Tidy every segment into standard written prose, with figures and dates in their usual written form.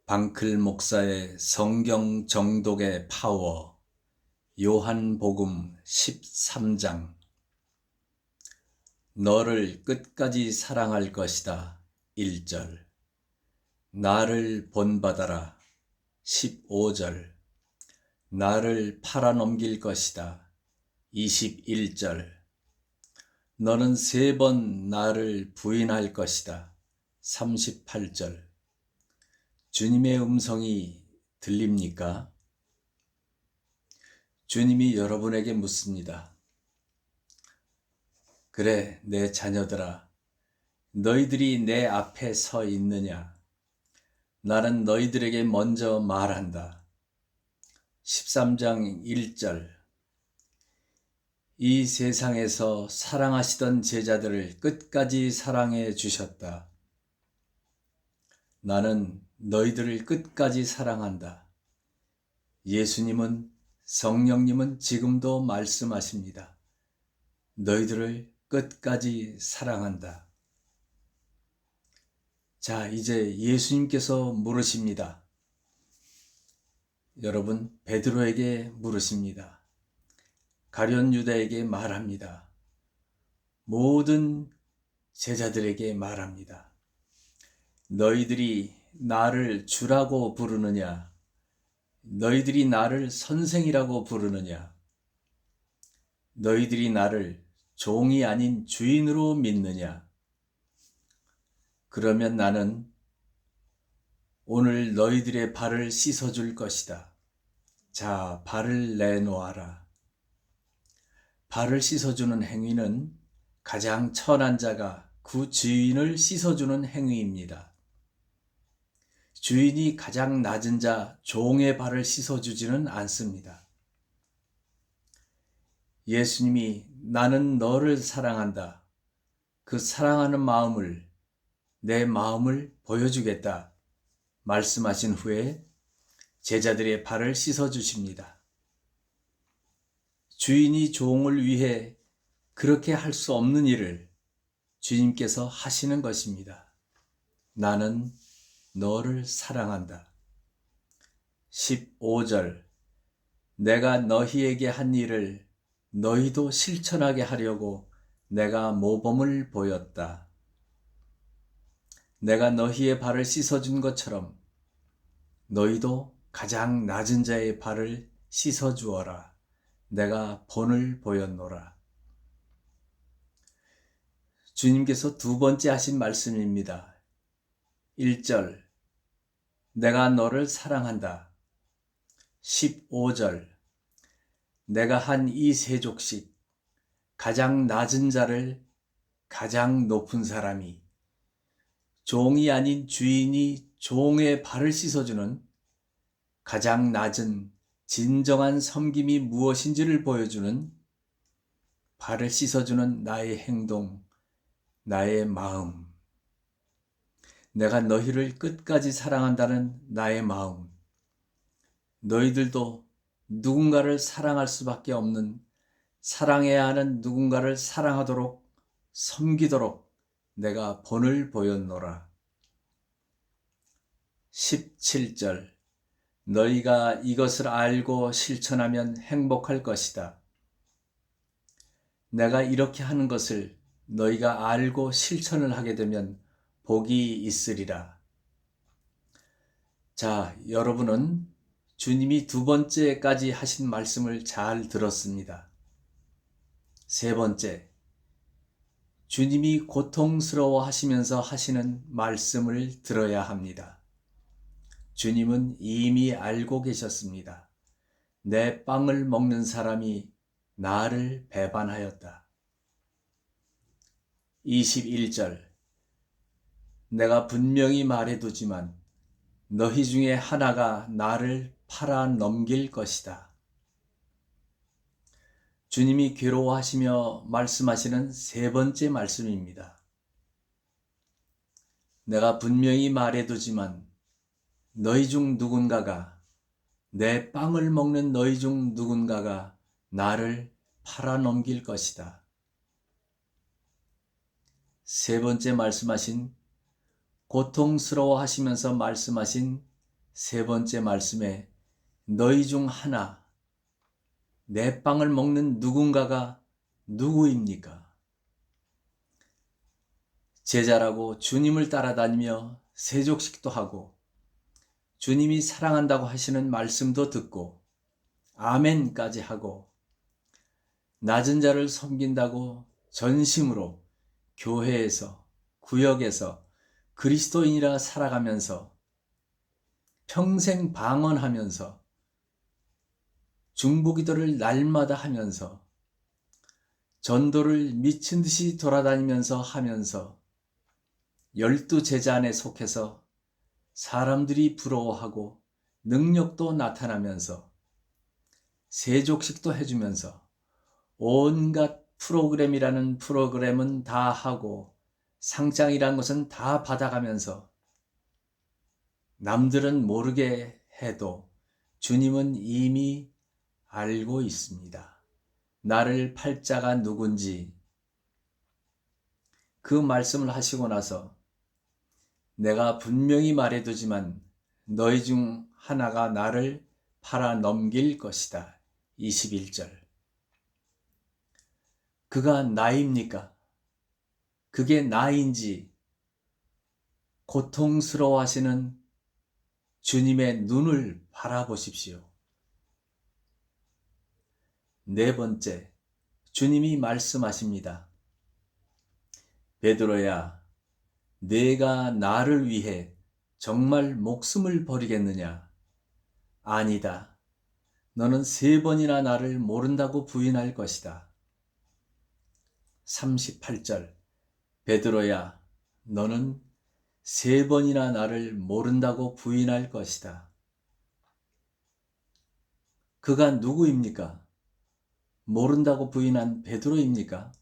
방클 목사의 성경 정독의 파워, 요한복음 13장. 너를 끝까지 사랑할 것이다. 1절. 나를 본받아라. 15절. 나를 팔아넘길 것이다. 21절. 너는 3번 나를 부인할 것이다. 38절. 주님의 음성이 들립니까? 주님이 여러분에게 묻습니다. 그래, 내 자녀들아, 너희들이 내 앞에 서 있느냐? 나는 너희들에게 먼저 말한다. 13장 1절. 이 세상에서 사랑하시던 제자들을 끝까지 사랑해 주셨다. 나는 너희들을 끝까지 사랑한다. 예수님은, 성령님은 지금도 말씀하십니다. 너희들을 끝까지 사랑한다. 자, 이제 예수님께서 물으십니다. 여러분, 베드로에게 물으십니다. 가룟 유다에게 말합니다. 모든 제자들에게 말합니다. 너희들이 나를 주라고 부르느냐? 너희들이 나를 선생이라고 부르느냐? 너희들이 나를 종이 아닌 주인으로 믿느냐? 그러면 나는 오늘 너희들의 발을 씻어줄 것이다. 자, 발을 내놓아라. 발을 씻어주는 행위는 가장 천한 자가 그 주인을 씻어주는 행위입니다. 주인이 가장 낮은 자, 종의 발을 씻어주지는 않습니다. 예수님이 나는 너를 사랑한다. 그 사랑하는 마음을, 내 마음을 보여주겠다. 말씀하신 후에 제자들의 발을 씻어주십니다. 주인이 종을 위해 그렇게 할 수 없는 일을 주님께서 하시는 것입니다. 나는 너를 사랑한다. 15절. 내가 너희에게 한 일을 너희도 실천하게 하려고 내가 모범을 보였다. 내가 너희의 발을 씻어준 것처럼 너희도 가장 낮은 자의 발을 씻어주어라. 내가 본을 보였노라. 주님께서 두 번째 하신 말씀입니다. 1절. 내가 너를 사랑한다. 15절. 내가 한 이 세족식, 가장 낮은 자를 가장 높은 사람이, 종이 아닌 주인이 종의 발을 씻어주는 가장 낮은 진정한 섬김이 무엇인지를 보여주는, 발을 씻어주는 나의 행동, 나의 마음, 내가 너희를 끝까지 사랑한다는 나의 마음, 너희들도 누군가를 사랑할 수밖에 없는, 사랑해야 하는 누군가를 사랑하도록, 섬기도록 내가 본을 보였노라. 17절. 너희가 이것을 알고 실천하면 행복할 것이다. 내가 이렇게 하는 것을 너희가 알고 실천을 하게 되면 복이 있으리라. 자, 여러분은 주님이 두 번째까지 하신 말씀을 잘 들었습니다. 세 번째, 주님이 고통스러워 하시면서 하시는 말씀을 들어야 합니다. 주님은 이미 알고 계셨습니다. 내 빵을 먹는 사람이 나를 배반하였다. 21절. 내가 분명히 말해두지만 너희 중에 하나가 나를 팔아넘길 것이다. 주님이 괴로워하시며 말씀하시는 세 번째 말씀입니다. 내가 분명히 말해두지만 너희 중 누군가가, 내 빵을 먹는 너희 중 누군가가 나를 팔아넘길 것이다. 세 번째 말씀하신, 고통스러워 하시면서 말씀하신 세 번째 말씀에 너희 중 하나, 내 빵을 먹는 누군가가 누구입니까? 제자라고 주님을 따라다니며 세족식도 하고 주님이 사랑한다고 하시는 말씀도 듣고 아멘까지 하고 낮은 자를 섬긴다고 전심으로 교회에서, 구역에서 그리스도인이라 살아가면서 평생 방언하면서 중보기도를 날마다 하면서 전도를 미친 듯이 돌아다니면서 하면서 12 제자 안에 속해서 사람들이 부러워하고 능력도 나타나면서 세족식도 해주면서 온갖 프로그램이라는 프로그램은 다 하고 상장이란 것은 다 받아가면서 남들은 모르게 해도 주님은 이미 알고 있습니다. 나를 팔자가 누군지. 그 말씀을 하시고 나서 내가 분명히 말해두지만 너희 중 하나가 나를 팔아 넘길 것이다. 21절. 그가 나입니까? 그게 나인지 고통스러워하시는 주님의 눈을 바라보십시오. 네 번째, 주님이 말씀하십니다. 베드로야, 내가 나를 위해 정말 목숨을 버리겠느냐? 아니다. 너는 3번이나 나를 모른다고 부인할 것이다. 38절, 베드로야, 너는 3번이나 나를 모른다고 부인할 것이다. 그가 누구입니까? 모른다고 부인한 베드로입니까?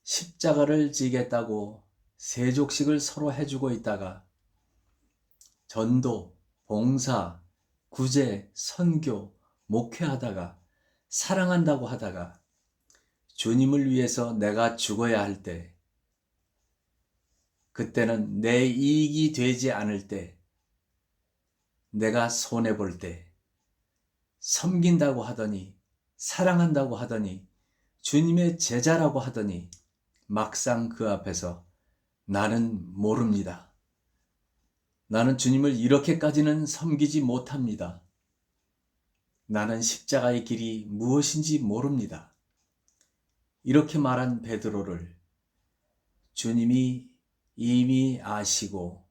십자가를 지겠다고 세족식을 서로 해주고 있다가 전도, 봉사, 구제, 선교, 목회하다가 사랑한다고 하다가 주님을 위해서 내가 죽어야 할 때, 그때는 내 이익이 되지 않을 때, 내가 손해볼 때, 섬긴다고 하더니, 사랑한다고 하더니, 주님의 제자라고 하더니, 막상 그 앞에서 나는 모릅니다. 나는 주님을 이렇게까지는 섬기지 못합니다. 나는 십자가의 길이 무엇인지 모릅니다. 이렇게 말한 베드로를 주님이 이미 아시고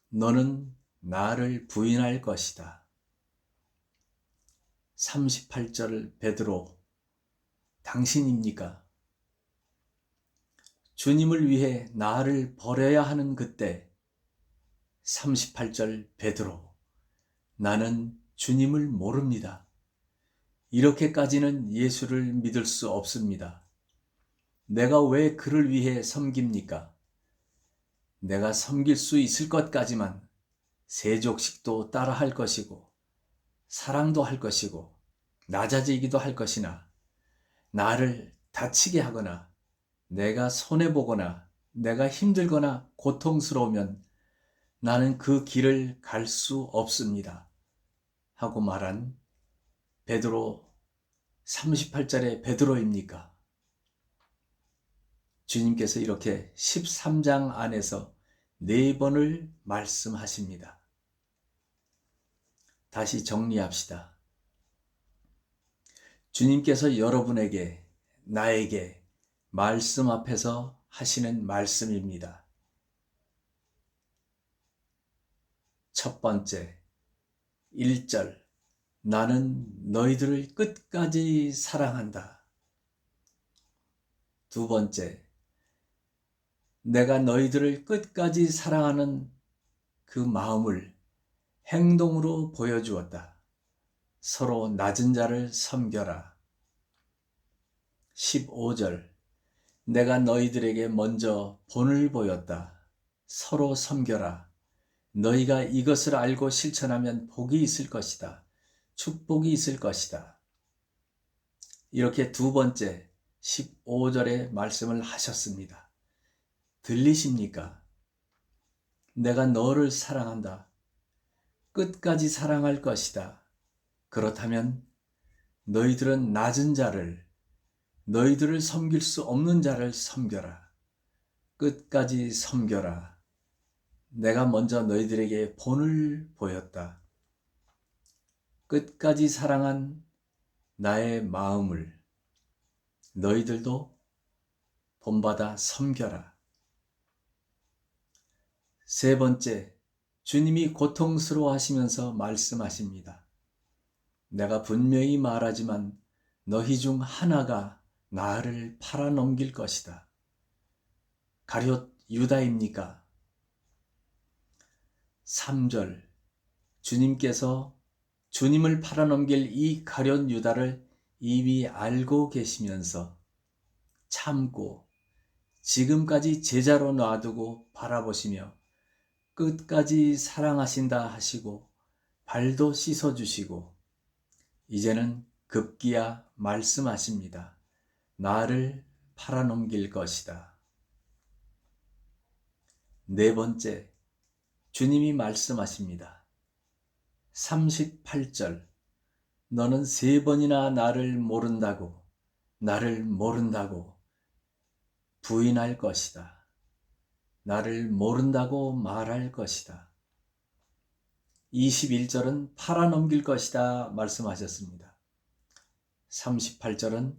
너는 나를 부인할 것이다. 38절 베드로, 당신입니까? 주님을 위해 나를 버려야 하는 그때 38절 베드로, 나는 주님을 모릅니다. 이렇게까지는 예수를 믿을 수 없습니다. 내가 왜 그를 위해 섬깁니까? 내가 섬길 수 있을 것까지만 세족식도 따라 할 것이고 사랑도 할 것이고 낮아지기도 할 것이나 나를 다치게 하거나 내가 손해보거나 내가 힘들거나 고통스러우면 나는 그 길을 갈 수 없습니다. 하고 말한 베드로 38절의 베드로입니까? 주님께서 이렇게 13장 안에서 4번을 말씀하십니다. 다시 정리합시다. 주님께서 여러분에게, 나에게 말씀 앞에서 하시는 말씀입니다. 첫 번째, 1절, 나는 너희들을 끝까지 사랑한다. 두 번째, 내가 너희들을 끝까지 사랑하는 그 마음을 행동으로 보여주었다. 서로 낮은 자를 섬겨라. 15절, 내가 너희들에게 먼저 본을 보였다. 서로 섬겨라. 너희가 이것을 알고 실천하면 복이 있을 것이다. 축복이 있을 것이다. 이렇게 두 번째 15절의 말씀을 하셨습니다. 들리십니까? 내가 너를 사랑한다. 끝까지 사랑할 것이다. 그렇다면 너희들은 낮은 자를, 너희들을 섬길 수 없는 자를 섬겨라. 끝까지 섬겨라. 내가 먼저 너희들에게 본을 보였다. 끝까지 사랑한 나의 마음을 너희들도 본받아 섬겨라. 세 번째, 주님이 고통스러워하시면서 말씀하십니다. 내가 분명히 말하지만 너희 중 하나가 나를 팔아넘길 것이다. 가룟 유다입니까? 3절, 주님께서 주님을 팔아넘길 이 가룟 유다를 이미 알고 계시면서 참고 지금까지 제자로 놔두고 바라보시며 끝까지 사랑하신다 하시고 발도 씻어주시고 이제는 급기야 말씀하십니다. 나를 팔아넘길 것이다. 네 번째, 주님이 말씀하십니다. 38절, 너는 3번이나 나를 모른다고 부인할 것이다. 나를 모른다고 말할 것이다. 21절은 팔아넘길 것이다 말씀하셨습니다. 38절은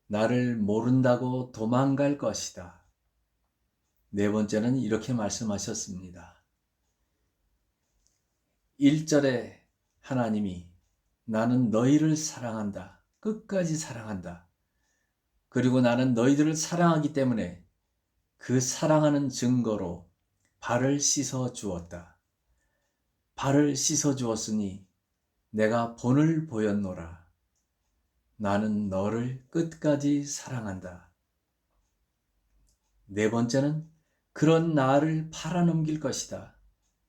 나를 모른다고 도망갈 것이다. 네 번째는 이렇게 말씀하셨습니다. 1절에 하나님이 나는 너희를 사랑한다. 끝까지 사랑한다. 그리고 나는 너희들을 사랑하기 때문에 그 사랑하는 증거로 발을 씻어 주었다. 발을 씻어 주었으니 내가 본을 보였노라. 나는 너를 끝까지 사랑한다. 네 번째는 그런 나를 팔아넘길 것이다.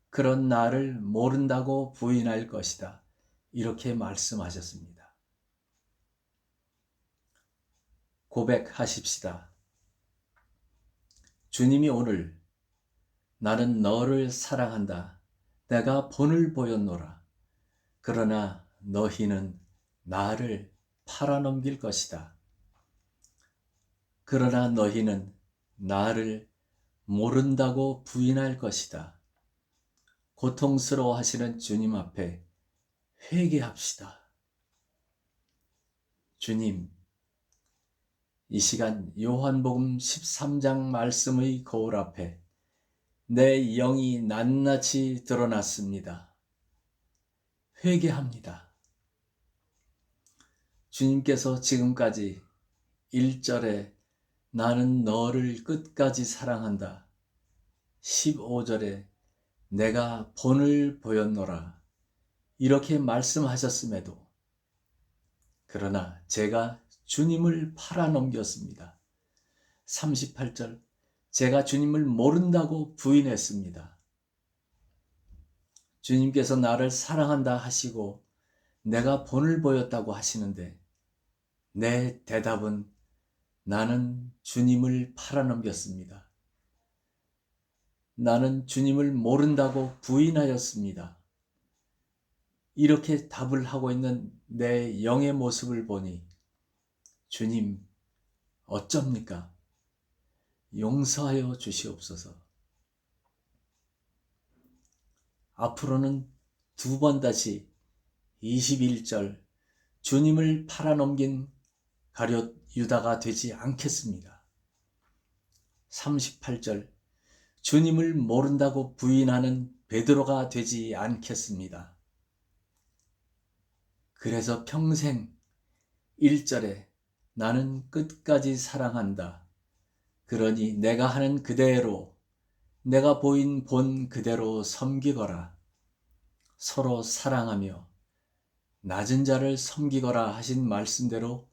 그런 나를 모른다고 부인할 것이다. 이렇게 말씀하셨습니다. 고백하십시다. 주님이 오늘 나는 너를 사랑한다. 내가 본을 보였노라. 그러나 너희는 나를 팔아넘길 것이다. 그러나 너희는 나를 모른다고 부인할 것이다. 고통스러워 하시는 주님 앞에 회개합시다. 주님, 이 시간 요한복음 13장 말씀의 거울 앞에 내 영이 낱낱이 드러났습니다. 회개합니다. 주님께서 지금까지 1절에 나는 너를 끝까지 사랑한다. 15절에 내가 본을 보였노라. 이렇게 말씀하셨음에도 그러나 제가 주님을 팔아넘겼습니다. 38절 제가 주님을 모른다고 부인했습니다. 주님께서 나를 사랑한다 하시고 내가 본을 보였다고 하시는데 내 대답은 나는 주님을 팔아넘겼습니다. 나는 주님을 모른다고 부인하였습니다. 이렇게 답을 하고 있는 내 영의 모습을 보니 주님 어쩝니까? 용서하여 주시옵소서. 앞으로는 2번 다시 21절 주님을 팔아넘긴 가룟 유다가 되지 않겠습니다. 38절 주님을 모른다고 부인하는 베드로가 되지 않겠습니다. 그래서 평생 1절에 나는 끝까지 사랑한다. 그러니 내가 하는 그대로 내가 보인 본 그대로 섬기거라. 서로 사랑하며 낮은 자를 섬기거라 하신 말씀대로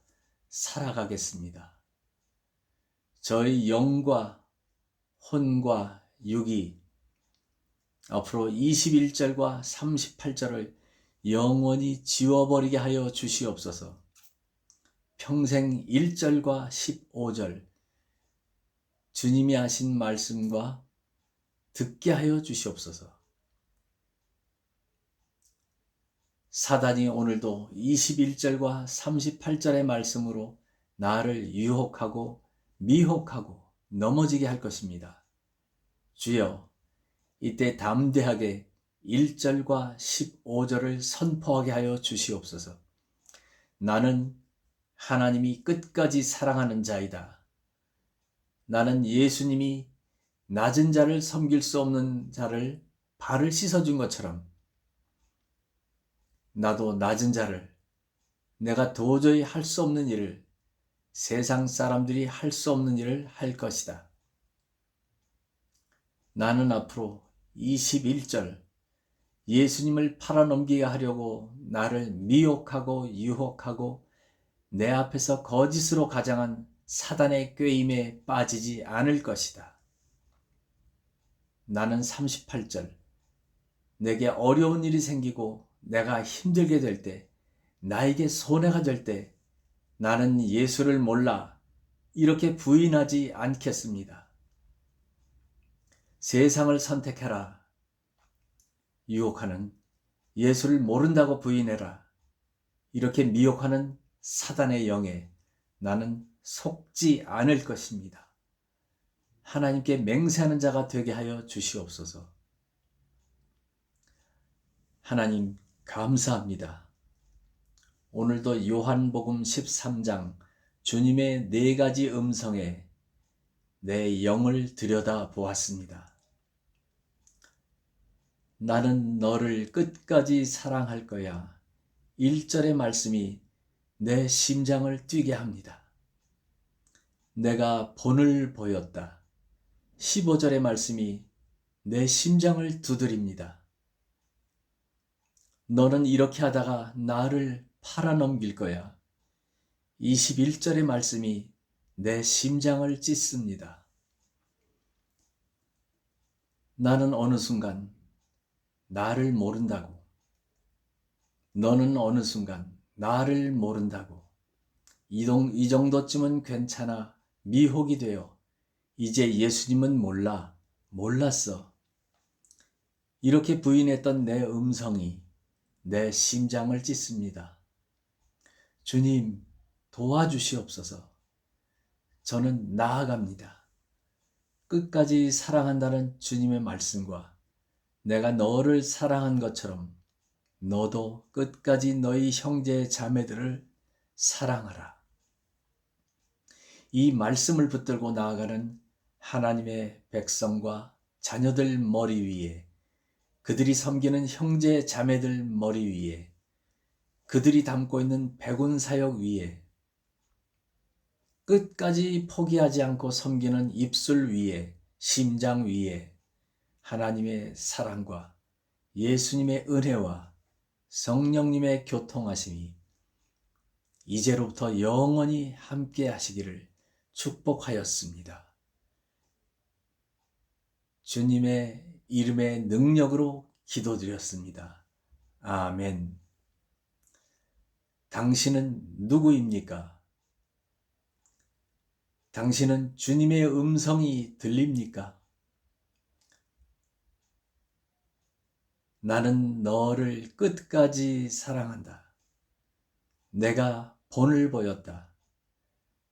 살아가겠습니다. 저희 영과 혼과 육이 앞으로 21절과 38절을 영원히 지워버리게 하여 주시옵소서. 평생 1절과 15절 주님이 하신 말씀과 듣게 하여 주시옵소서. 사단이 오늘도 21절과 38절의 말씀으로 나를 유혹하고 미혹하고 넘어지게 할 것입니다. 주여, 이때 담대하게 1절과 15절을 선포하게 하여 주시옵소서. 나는 하나님이 끝까지 사랑하는 자이다. 나는 예수님이 낮은 자를 섬길 수 없는 자를 발을 씻어준 것처럼 나도 낮은 자를, 내가 도저히 할 수 없는 일을, 세상 사람들이 할 수 없는 일을 할 것이다. 나는 앞으로 21절 예수님을 팔아넘기게 하려고 나를 미혹하고 유혹하고 내 앞에서 거짓으로 가장한 사단의 꾀임에 빠지지 않을 것이다. 나는 38절 내게 어려운 일이 생기고 내가 힘들게 될 때, 나에게 손해가 될 때 나는 예수를 몰라 이렇게 부인하지 않겠습니다. 세상을 선택해라. 유혹하는 예수를 모른다고 부인해라. 이렇게 미혹하는 사단의 영에 나는 속지 않을 것입니다. 하나님께 맹세하는 자가 되게 하여 주시옵소서. 하나님 감사합니다. 오늘도 요한복음 13장 주님의 4가지 음성에 내 영을 들여다 보았습니다. 나는 너를 끝까지 사랑할 거야. 1절의 말씀이 내 심장을 뛰게 합니다. 내가 본을 보였다. 15절의 말씀이 내 심장을 두드립니다. 너는 이렇게 하다가 나를 팔아넘길 거야. 21절의 말씀이 내 심장을 찢습니다. 나는 어느 순간 나를 모른다고, 너는 어느 순간 나를 모른다고, 이 정도쯤은 괜찮아 미혹이 되어 이제 예수님은 몰랐어. 이렇게 부인했던 내 음성이 내 심장을 찢습니다. 주님 도와주시옵소서. 저는 나아갑니다. 끝까지 사랑한다는 주님의 말씀과 내가 너를 사랑한 것처럼 너도 끝까지 너희 형제 자매들을 사랑하라. 이 말씀을 붙들고 나아가는 하나님의 백성과 자녀들 머리 위에, 그들이 섬기는 형제 자매들 머리 위에, 그들이 담고 있는 백운 사역 위에, 끝까지 포기하지 않고 섬기는 입술 위에, 심장 위에 하나님의 사랑과 예수님의 은혜와 성령님의 교통하심이 이제로부터 영원히 함께 하시기를 축복하였습니다. 주님의 이름의 능력으로 기도드렸습니다. 아멘. 당신은 누구입니까? 당신은 주님의 음성이 들립니까? 나는 너를 끝까지 사랑한다. 내가 본을 보였다.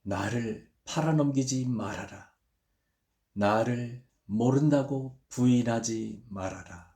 나를 팔아넘기지 말아라. 나를 모른다고 부인하지 말아라.